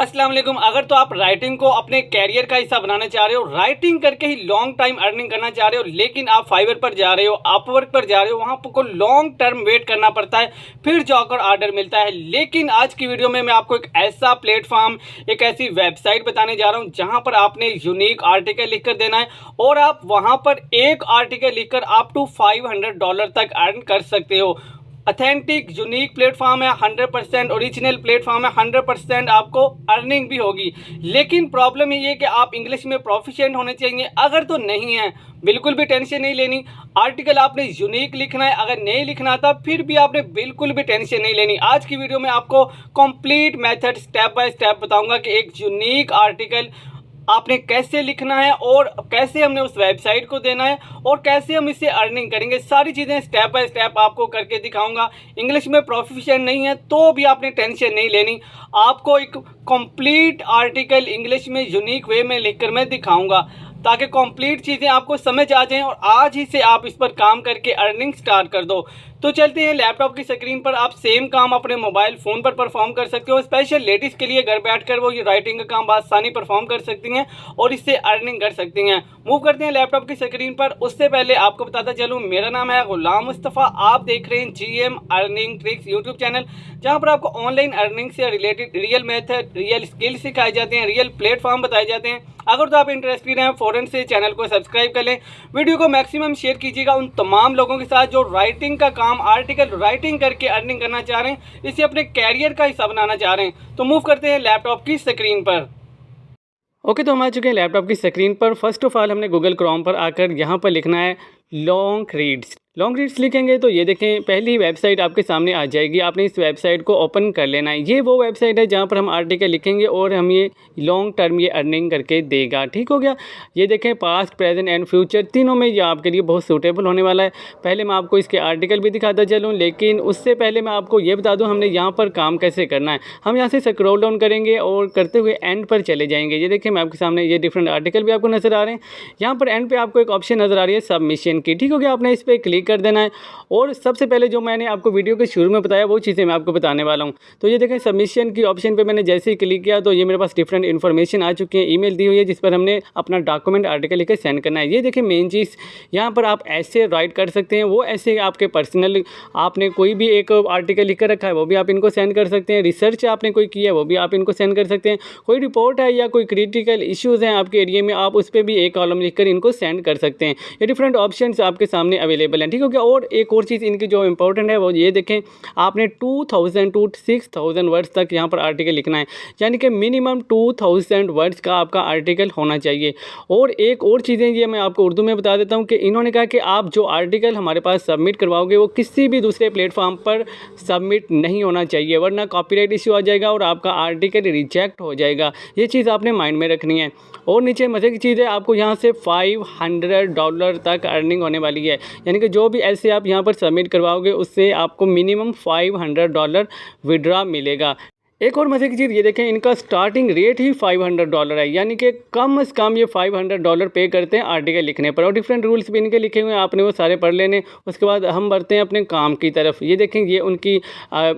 अस्सलाम वालेकुम। अगर तो आप राइटिंग को अपने कैरियर का हिस्सा बनाना चाह रहे हो, राइटिंग करके ही लॉन्ग टाइम अर्निंग करना चाह रहे हो, लेकिन आप फाइवर पर जा रहे हो, अपवर्क पर जा रहे हो, वहाँ को लॉन्ग टर्म वेट करना पड़ता है, फिर जाकर ऑर्डर मिलता है। लेकिन आज की वीडियो में मैं आपको एक ऐसा प्लेटफॉर्म, एक ऐसी वेबसाइट बताने जा रहा हूँ जहाँ पर आपने यूनिक आर्टिकल लिख कर देना है और आप वहाँ पर एक आर्टिकल लिखकर अप टू $500 तक अर्न कर सकते हो। अथेंटिक यूनिक प्लेटफॉर्म है, 100% ओरिजिनल प्लेटफॉर्म है, 100% आपको अर्निंग भी होगी। लेकिन प्रॉब्लम ये है कि आप इंग्लिश में प्रोफिशिएंट होने चाहिए। अगर तो नहीं है, बिल्कुल भी टेंशन नहीं लेनी। आर्टिकल आपने यूनिक लिखना है, अगर नहीं लिखना था फिर भी आपने बिल्कुल भी टेंशन नहीं लेनी। आज की वीडियो में आपको complete method step by step बताऊंगा कि एक यूनिक आर्टिकल आपने कैसे लिखना है और कैसे हमने उस वेबसाइट को देना है और कैसे हम इससे अर्निंग करेंगे। सारी चीज़ें स्टेप बाय स्टेप आपको करके दिखाऊंगा। इंग्लिश में प्रोफिशिएंट नहीं है तो भी आपने टेंशन नहीं लेनी। आपको एक कंप्लीट आर्टिकल इंग्लिश में यूनिक वे में लिखकर मैं दिखाऊंगा ताकि कंप्लीट चीज़ें आपको समझ आ जाएं और आज ही से आप इस पर काम करके अर्निंग स्टार्ट कर दो। तो चलते हैं, लैपटॉप की स्क्रीन पर आप सेम काम अपने मोबाइल फ़ोन पर परफॉर्म कर सकते हो। स्पेशल लेडीज़ के लिए घर बैठकर वो ये राइटिंग का काम आसानी परफॉर्म कर सकती हैं और इससे अर्निंग कर सकती हैं। मूव करते हैं लैपटॉप की स्क्रीन पर। उससे पहले आपको बताता चलूँ, मेरा नाम है गुलाम मुस्तफ़ा। आप देख रहे हैं GM earning tricks YouTube channel, जहाँ पर आपको ऑनलाइन अर्निंग से related real method, real skill सिखाए जाते हैं, रियल प्लेटफॉर्म बताए जाते हैं। अगर तो आप इंटरेस्टेड हैं, फ़ौरन से चैनल को सब्सक्राइब कर लें। वीडियो को मैक्सिमम शेयर कीजिएगा उन तमाम लोगों के साथ जो राइटिंग का काम, आर्टिकल राइटिंग करके अर्निंग करना चाह रहे हैं, इसे अपने कैरियर का हिस्सा बनाना चाह रहे हैं। तो मूव करते हैं लैपटॉप की स्क्रीन पर। ओके, तो हम आ चुके हैं लैपटॉप की स्क्रीन पर। फर्स्ट ऑफ ऑल हमने गूगल क्रोम पर आकर यहाँ पर लिखना है लॉन्ग रीड्स। लॉन्ग रीड्स लिखेंगे तो ये देखें पहली वेबसाइट आपके सामने आ जाएगी। आपने इस वेबसाइट को ओपन कर लेना है। ये वो वेबसाइट है जहाँ पर हम आर्टिकल लिखेंगे और हम ये लॉन्ग टर्म ये अर्निंग करके देगा। ठीक हो गया। ये देखें पास्ट, प्रेजेंट एंड फ्यूचर तीनों में ये आपके लिए बहुत सूटेबल होने वाला है। पहले मैं आपको इसके आर्टिकल भी दिखाता चलूँ, लेकिन उससे पहले मैं आपको ये बता दूँ हमने यहाँ पर काम कैसे करना है। हम यहाँ से स्क्रॉल डाउन करेंगे और करते हुए एंड पर चले जाएंगे। ये देखें मैं आपके सामने ये डिफरेंट आर्टिकल भी आपको नज़र आ रहे हैं। यहाँ पर एंड पर आपको एक ऑप्शन नज़र आ रही है सबमिशन की। ठीक हो गया। आपने इस पर क्लिक कर देना है और सबसे पहले जो मैंने आपको वीडियो के शुरू में बताया वो चीज़ें मैं आपको बताने वाला हूँ। तो ये देखें सबमिशन की ऑप्शन पे मैंने जैसे ही क्लिक किया तो ये मेरे पास डिफरेंट इन्फॉर्मेशन आ चुकी है, ईमेल दी हुई है जिस पर हमने अपना डॉक्यूमेंट आर्टिकल लिखकर सेंड करना है। ये देखें मेन चीज़ यहाँ पर आप ऐसे राइट कर सकते हैं, वो ऐसे आपके पर्सनल आपने कोई भी एक आर्टिकल लिख कर रखा है वो भी आप इनको सेंड कर सकते हैं। रिसर्च आपने कोई किया है वो भी आप इनको सेंड कर सकते हैं। कोई रिपोर्ट है या कोई क्रिटिकल इश्यूज़ हैं आपके एरिया में, आप उस पर भी एक कॉलम लिखकर इनको सेंड कर सकते हैं। ये डिफरेंट ऑप्शन आपके सामने अवेलेबल हैं। ठीक हो गया। और एक और चीज़ इनकी जो इंपॉर्टेंट है वो ये देखें, आपने 2000 to 6000 वर्ड्स तक यहाँ पर आर्टिकल लिखना है, यानी कि मिनिमम 2000 वर्ड्स का आपका आर्टिकल होना चाहिए। और एक और चीज़ें ये मैं आपको उर्दू में बता देता हूँ कि इन्होंने कहा कि आप जो आर्टिकल हमारे पास सबमिट करवाओगे वो किसी भी दूसरे प्लेटफॉर्म पर सबमिट नहीं होना चाहिए, वरना कॉपीराइट इश्यू आ जाएगा और आपका आर्टिकल रिजेक्ट हो जाएगा। ये चीज़ आपने माइंड में रखनी है। और नीचे मज़े की चीज़ है, आपको यहाँ से $500 तक अर्निंग होने वाली है, यानी कि जो भी ऐसे आप यहाँ पर सबमिट करवाओगे उससे आपको मिनिमम $500 विड्रॉ मिलेगा। एक और मज़े की चीज़ ये देखें, इनका स्टार्टिंग रेट ही $500 है, यानी कि कम से कम ये $500 पे करते हैं आर्टिकल लिखने पर। और डिफरेंट रूल्स भी इनके लिखे हुए हैं, आपने वो सारे पढ़ लेने। उसके बाद हम बढ़ते हैं अपने काम की तरफ। ये देखें ये उनकी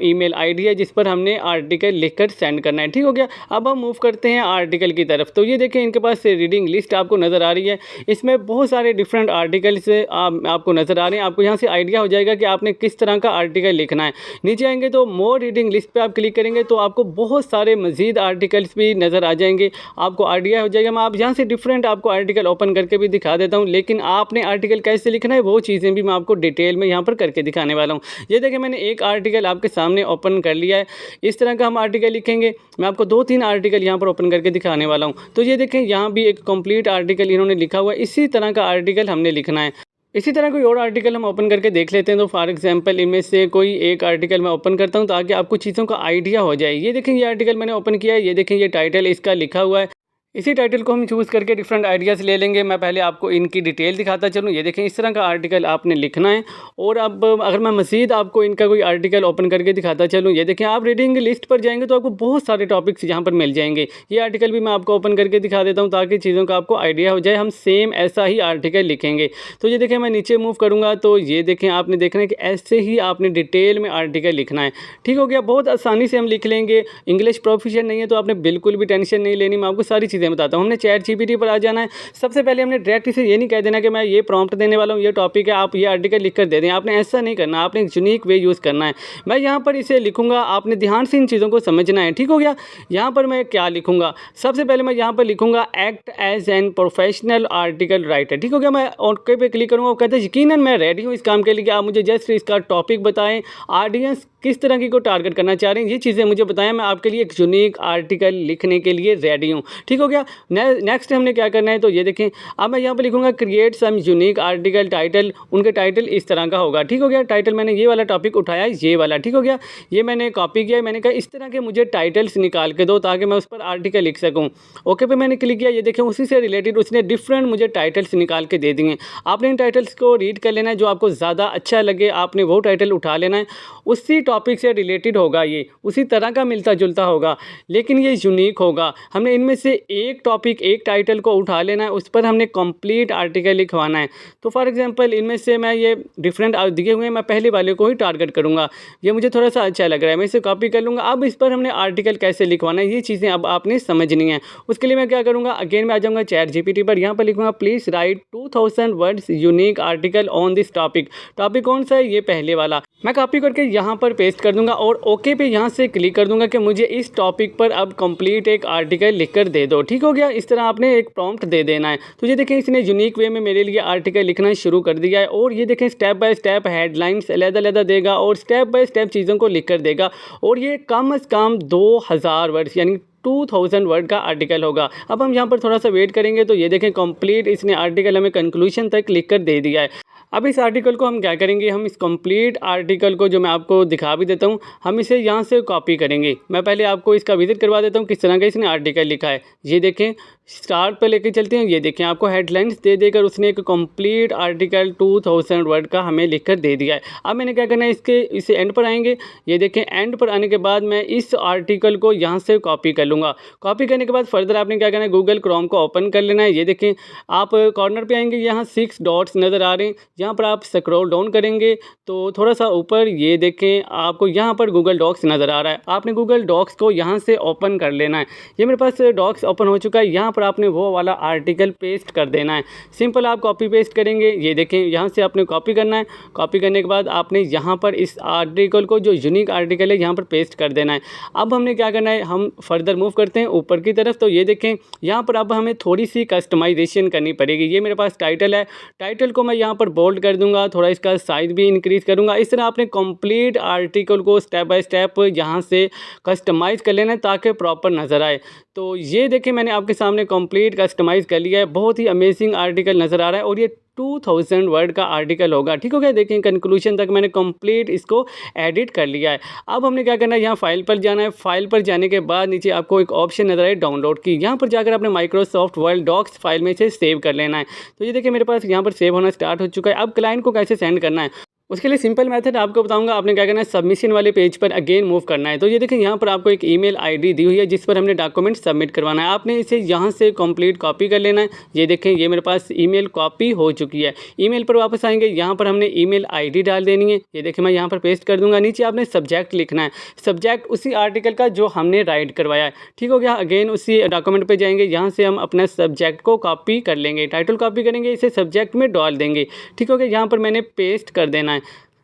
ईमेल आईडी है जिस पर हमने आर्टिकल लिखकर सेंड करना है। ठीक हो गया। अब हम मूव करते हैं आर्टिकल की तरफ। तो ये देखें इनके पास रीडिंग लिस्ट आपको नज़र आ रही है, इसमें बहुत सारे डिफरेंट आर्टिकल्स आपको नज़र आ रहे हैं। आपको यहाँ से आइडिया हो जाएगा कि आपने किस तरह का आर्टिकल लिखना है। नीचे आएंगे तो मोर रीडिंग लिस्ट पर आप क्लिक करेंगे तो आपको बहुत सारे मज़ीद आर्टिकल्स भी नज़र आ जाएंगे, आपको आइडिया हो जाएगा। मैं आप यहाँ से डिफरेंट आपको आर्टिकल ओपन करके भी दिखा देता हूँ, लेकिन आपने आर्टिकल कैसे लिखना है वो चीज़ें भी मैं आपको डिटेल में यहाँ पर करके दिखाने वाला हूँ। ये देखें मैंने एक आर्टिकल आपके सामने ओपन कर लिया है। इस तरह का हम आर्टिकल लिखेंगे। मैं आपको 2-3 आर्टिकल यहाँ पर ओपन करके दिखाने वाला हूँ। तो ये देखें यहाँ भी एक कंप्लीट आर्टिकल इन्होंने लिखा हुआ है, इसी तरह का आर्टिकल हमने लिखना है। इसी तरह कोई और आर्टिकल हम ओपन करके देख लेते हैं। तो फॉर एग्जांपल इनमें से कोई एक आर्टिकल मैं ओपन करता हूं ताकि आपको चीज़ों का आइडिया हो जाए। ये देखें ये आर्टिकल मैंने ओपन किया है। ये देखें ये टाइटल इसका लिखा हुआ है, इसी टाइटल को हम चूज़ करके डिफरेंट आइडियाज़ ले लेंगे। मैं पहले आपको इनकी डिटेल दिखाता चलूँ। ये देखें, इस तरह का आर्टिकल आपने लिखना है। और अब अगर मैं मज़ीद आपको इनका कोई आर्टिकल ओपन करके दिखाता चलूँ, ये देखें, आप रीडिंग लिस्ट पर जाएंगे तो आपको बहुत सारे टॉपिक्स यहाँ पर मिल जाएंगे। ये आर्टिकल भी मैं आपको ओपन करके दिखा देता हूँ ताकि चीज़ों का आपको आइडिया हो जाए। हम सेम ऐसा ही आर्टिकल लिखेंगे। तो ये देखें, मैं नीचे मूव करूँगा तो ये देखें, आपने देखना है कि ऐसे ही आपने डिटेल में आर्टिकल लिखना है। ठीक हो गया, बहुत आसानी से हम लिख लेंगे। इंग्लिश प्रोफिशिएंट नहीं है तो आपने बिल्कुल भी टेंशन नहीं लेनी। मैं आपको सारी चीज़ें बताता हूँ। हमने ChatGPT पर आ जाना है। सबसे पहले हमने डायरेक्ट इसे ये नहीं कह देना कि मैं ये प्रॉम्प्ट देने वाला हूँ, ये टॉपिक है, आप ये आर्टिकल लिख कर दे दें। आपने ऐसा नहीं करना, आपने एक यूनिक वे यूज़ करना है। मैं यहाँ पर इसे लिखूँगा, आपने ध्यान से इन चीज़ों को समझना है। ठीक हो गया, यहाँ पर मैं क्या लिखूँगा, सबसे पहले मैं यहाँ पर लिखूँगा act as an professional article writer. ठीक हो गया, मैं ओके पे क्लिक करूँगा। वो कहते हैं यकीनन मैं रेडी हूँ इस काम के लिए। आप मुझे जस्ट इसका टॉपिक बताएं, ऑडियंस किस तरह की को टारगेट करना चाह रहे हैं, ये चीज़ें मुझे बताएं। मैं आपके लिए एक यूनिक आर्टिकल लिखने के लिए रेडी हूँ। ठीक हो गया, नेक्स्ट हमने क्या करना है, तो ये देखें, अब मैं यहाँ पर लिखूँगा create some unique article title. उनके टाइटल इस तरह का होगा। ठीक हो गया, टाइटल मैंने ये वाला टॉपिक उठाया, ये वाला। ठीक हो गया, ये मैंने कॉपी किया। मैंने कहा इस तरह के मुझे टाइटल्स निकाल के दो ताकि मैं उस पर आर्टिकल लिख सकूँ। ओके पे मैंने क्लिक किया। ये देखें, उसी से रिलेटेड उसने डिफरेंट मुझे टाइटल्स निकाल के दे दिए। आपने इन टाइटल्स को रीड कर लेना है, जो आपको ज़्यादा अच्छा लगे आपने वो टाइटल उठा लेना है। उसी टॉपिक से रिलेटेड होगा, ये उसी तरह का मिलता जुलता होगा, लेकिन ये यूनिक होगा। हमने इनमें से एक टॉपिक, एक टाइटल को उठा लेना है, उस पर हमने कंप्लीट आर्टिकल लिखवाना है। तो फॉर एग्जांपल इनमें से मैं ये डिफरेंट दिए हुए हैं, मैं पहले वाले को ही टारगेट करूँगा। ये मुझे थोड़ा सा अच्छा लग रहा है, मैं इसे कॉपी कर लूँगा। अब इस पर हमने आर्टिकल कैसे लिखवाना है, ये चीज़ें अब आपने समझनी है। उसके लिए मैं क्या करूँगा, अगेन मैं आ जाऊँगा ChatGPT पर। यहाँ पर लिखूँगा please write 2000 words unique article on this topic. Topic कौन सा है, ये पहले वाला। मैं कॉपी करके यहाँ पर पेस्ट कर दूंगा और ओके पे यहाँ से क्लिक कर दूंगा कि मुझे इस टॉपिक पर अब कंप्लीट एक आर्टिकल लिखकर दे दो। ठीक हो गया, इस तरह आपने एक प्रॉम्प्ट दे देना है। तो ये देखें, इसने यूनिक वे में मेरे लिए आर्टिकल लिखना शुरू कर दिया है। और ये देखें, स्टेप बाय स्टेप हेडलाइंस अलग-अलग देगा और स्टेप बाय स्टेप चीज़ों को लिख कर देगा। और ये कम से कम 2000 वर्ड्स यानी 2000 वर्ड का आर्टिकल होगा। अब हम यहाँ पर थोड़ा सा वेट करेंगे तो ये देखें, कंप्लीट इसने आर्टिकल हमें कंक्लूजन तक लिख कर दे दिया है। अब इस आर्टिकल को हम क्या करेंगे, हम इस कंप्लीट आर्टिकल को, जो मैं आपको दिखा भी देता हूँ, हम इसे यहाँ से कॉपी करेंगे। मैं पहले आपको इसका विजिट करवा देता हूँ किस तरह का इसने आर्टिकल लिखा है। ये देखें, स्टार्ट पर लेके चलते हैं। ये देखें, आपको हेडलाइंस दे देकर उसने एक कंप्लीट आर्टिकल 2000 वर्ड का हमें लिखकर दे दिया है। अब मैंने क्या करना है, इसे एंड पर आएंगे। ये देखें, एंड पर आने के बाद मैं इस आर्टिकल को यहाँ से कॉपी कर लूँगा। कॉपी करने के बाद फर्दर आपने क्या करना है, गूगल क्रोम को ओपन कर लेना है। ये देखें, आप कॉर्नर पे आएंगे, यहाँ 6 डॉट्स नज़र आ रहे हैं। यहाँ पर आप स्क्रॉल डाउन करेंगे तो थोड़ा सा ऊपर ये देखें, आपको यहाँ पर गूगल डॉक्स नज़र आ रहा है। आपने गूगल डॉक्स को यहाँ से ओपन कर लेना है। ये मेरे पास डॉक्स ओपन हो चुका है। यहाँ पर आपने वो वाला आर्टिकल पेस्ट कर देना है। सिंपल आप कॉपी पेस्ट करेंगे। ये देखें, यहाँ से आपने कॉपी करना है। कॉपी करने के बाद आपने यहाँ पर इस आर्टिकल को, जो यूनिक आर्टिकल है, यहाँ पर पेस्ट कर देना है। अब हमने क्या करना है, हम फर्दर मूव करते हैं ऊपर की तरफ। तो ये देखें, यहाँ पर अब हमें थोड़ी सी कस्टमाइजेशन करनी पड़ेगी। ये मेरे पास टाइटल है, टाइटल को मैं यहाँ पर बोल्ड कर दूँगा, थोड़ा इसका साइज भी इंक्रीज़ करूँगा। इस तरह आपने कंप्लीट आर्टिकल को स्टेप बाय स्टेप यहाँ से कस्टमाइज़ कर लेना है ताकि प्रॉपर नज़र आए। तो ये देखें, मैंने आपके सामने कंप्लीट कस्टमाइज़ कर लिया है। बहुत ही अमेजिंग आर्टिकल नज़र आ रहा है और ये 2000 वर्ड का आर्टिकल होगा। ठीक हो गया, देखें कंक्लूजन तक मैंने कंप्लीट इसको एडिट कर लिया है। अब हमने क्या करना है, यहाँ फाइल पर जाना है। फाइल पर जाने के बाद नीचे आपको एक ऑप्शन नज़र आए डाउनलोड की। यहाँ पर जाकर आपने माइक्रोसॉफ्ट वर्ड डॉक्स फाइल में से सेव कर लेना है। तो ये देखिए, मेरे पास यहाँ पर सेव होना स्टार्ट हो चुका है। अब क्लाइंट को कैसे सेंड करना है, उसके लिए सिंपल मेथड आपको बताऊंगा। आपने क्या करना है, सबमिशन वाले पेज पर अगेन मूव करना है। तो ये देखें, यहाँ पर आपको एक ईमेल आईडी दी हुई है जिस पर हमने डॉक्यूमेंट सबमिट करवाना है। आपने इसे यहाँ से कंप्लीट कॉपी कर लेना है। ये देखें, ये मेरे पास ईमेल कॉपी हो चुकी है। ईमेल पर वापस आएंगे, यहाँ पर हमने ईमेल आईडी डाल देनी है। ये देखें, मैं यहाँ पर पेस्ट कर दूंगा। नीचे आपने सब्जेक्ट लिखना है, सब्जेक्ट उसी आर्टिकल का जो हमने राइट करवाया है। ठीक हो गया, अगेन उसी डॉक्यूमेंट पर जाएंगे, यहाँ से हम अपना सब्जेक्ट को कॉपी कर लेंगे, टाइटल कॉपी करेंगे, इसे सब्जेक्ट में डाल देंगे। ठीक हो गया, यहाँ पर मैंने पेस्ट कर देना है।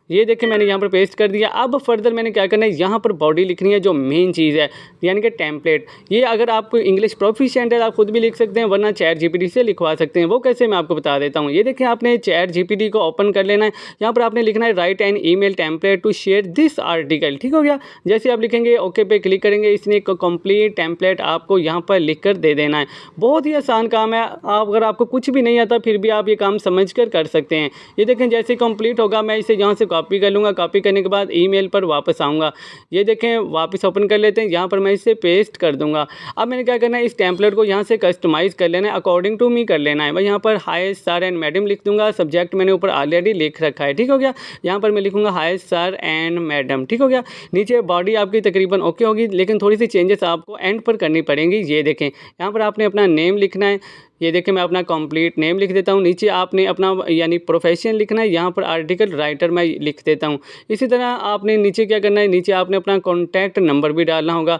ये देखिए, मैंने यहाँ पर पेस्ट कर दिया। अब फर्दर मैंने क्या करना है, यहाँ पर बॉडी लिखनी है, जो मेन चीज़ है, यानी कि टेम्पलेट। ये अगर आपको इंग्लिश प्रोफिशिएंट है आप खुद भी लिख सकते हैं, वरना ChatGPT से लिखवा सकते हैं। वो कैसे, मैं आपको बता देता हूँ। ये देखिए, आपने ChatGPT को ओपन कर लेना है। यहाँ पर आपने लिखना है write an email template to share this article. ठीक हो गया, जैसे आप लिखेंगे ओके पे क्लिक करेंगे, इसने एक कंप्लीट टेम्पलेट आपको यहाँ पर लिख कर दे देना है। बहुत ही आसान काम है। अगर आपको कुछ भी नहीं आता फिर भी आप ये काम समझ कर सकते हैं। ये देखें, जैसे कंप्लीट होगा मैं इसे यहाँ से कॉपी कर लूँगा। कॉपी करने के बाद ईमेल पर वापस आऊँगा। ये देखें वापस ओपन कर लेते हैं। यहाँ पर मैं इसे पेस्ट कर दूँगा। अब मैंने क्या करना है, इस टेम्पलेट को यहाँ से कस्टमाइज़ कर लेना है, अकॉर्डिंग टू मी कर लेना है। मैं यहाँ पर हाय सर एंड मैडम लिख दूँगा। सब्जेक्ट मैंने ऊपर ऑलरेडी लिख रखा है, ठीक हो गया। यहाँ पर मैं लिखूँगा हाय सर एंड मैडम, ठीक हो गया। नीचे बॉडी आपकी तकरीबन ओके होगी, लेकिन थोड़ी सी चेंजेस आपको एंड पर करनी पड़ेंगी। ये देखें यहाँ पर आपने अपना नेम लिखना है। ये देखिए मैं अपना कंप्लीट नेम लिख देता हूँ। नीचे आपने अपना यानी प्रोफेशन लिखना है। यहाँ पर आर्टिकल राइटर मैं लिख देता हूँ। इसी तरह आपने नीचे क्या करना है, नीचे आपने अपना कॉन्टैक्ट नंबर भी डालना होगा।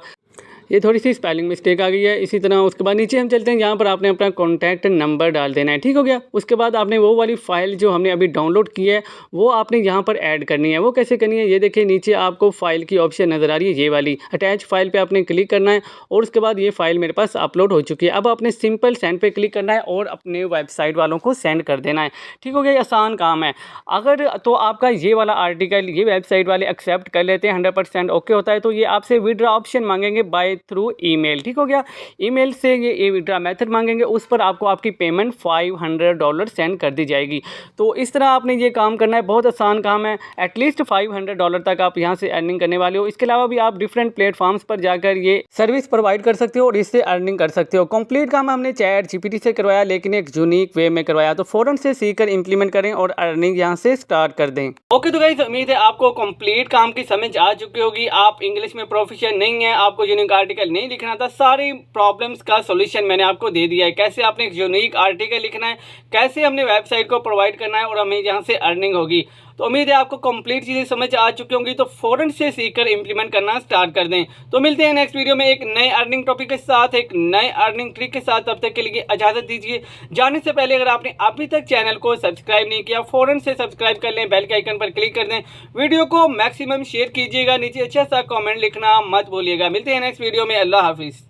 ये थोड़ी सी स्पेलिंग मिस्टेक आ गई है। इसी तरह उसके बाद नीचे हम चलते हैं, यहाँ पर आपने अपना कॉन्टैक्ट नंबर डाल देना है, ठीक हो गया। उसके बाद आपने वो वाली फ़ाइल जो हमने अभी डाउनलोड की है वो आपने यहाँ पर ऐड करनी है। वो कैसे करनी है, ये देखिए नीचे आपको फ़ाइल की ऑप्शन नज़र आ रही है, ये वाली अटैच फाइल पर आपने क्लिक करना है और उसके बाद ये फ़ाइल मेरे पास अपलोड हो चुकी है। अब आपने सिंपल सेंड पर क्लिक करना है और अपने वेबसाइट वालों को सेंड कर देना है, ठीक हो गया। ये आसान काम है। अगर तो आपका ये वाला आर्टिकल ये वेबसाइट वाले एक्सेप्ट कर लेते हैं, 100% ओके होता है, तो ये आपसे विड्रॉ ऑप्शन मांगेंगे बाय थ्रू ईमेल, ठीक हो गया। ईमेल से ये विड्रॉ मेथड मांगेंगे, उस पर आपको आपकी पेमेंट $500 सेंड कर दी जाएगी। तो इस तरह आपने ये काम करना है। बहुत आसान काम है। एटलीस्ट $500 तक आप यहाँ से अर्निंग करने वाले हो। इसके अलावा भी आप डिफरेंट प्लेटफॉर्म्स पर जाकर ये सर्विस प्रोवाइड कर सकते हो और इससे अर्निंग कर सकते हो। कंप्लीट काम हमने ChatGPT से करवाया, लेकिन एक यूनिक वे में करवाया। तो फ़ौरन से सीखकर इंप्लीमेंट करें और अर्निंग यहाँ से स्टार्ट कर दें। ओके तो गाइस, उम्मीद है आपको कंप्लीट काम की समझ आ चुकी होगी। आप इंग्लिश में प्रोफिशिएंट नहीं है, आपको यूनिक आर्टिकल नहीं लिखना था, सारी प्रॉब्लम्स का सॉल्यूशन मैंने आपको दे दिया है। कैसे आपने एक यूनिक आर्टिकल लिखना है, कैसे हमने वेबसाइट को प्रोवाइड करना है और हमें यहाँ से अर्निंग होगी। तो उम्मीद है आपको कंप्लीट चीज़ें समझ आ चुकी होंगी। तो फ़ौरन से सीखकर इंप्लीमेंट करना स्टार्ट कर दें। तो मिलते हैं नेक्स्ट वीडियो में एक नए अर्निंग टॉपिक के साथ, एक नए अर्निंग ट्रिक के साथ। तब तक के लिए इजाज़त दीजिए। जाने से पहले अगर आपने अभी तक चैनल को सब्सक्राइब नहीं किया, फ़ौरन से सब्सक्राइब कर लें, बेल के आइकन पर क्लिक कर दें, वीडियो को मैक्सिमम शेयर कीजिएगा, नीचे अच्छा सा कॉमेंट लिखना मत भूलिएगा। मिलते हैं नेक्स्ट वीडियो में। अल्लाह हाफिज़।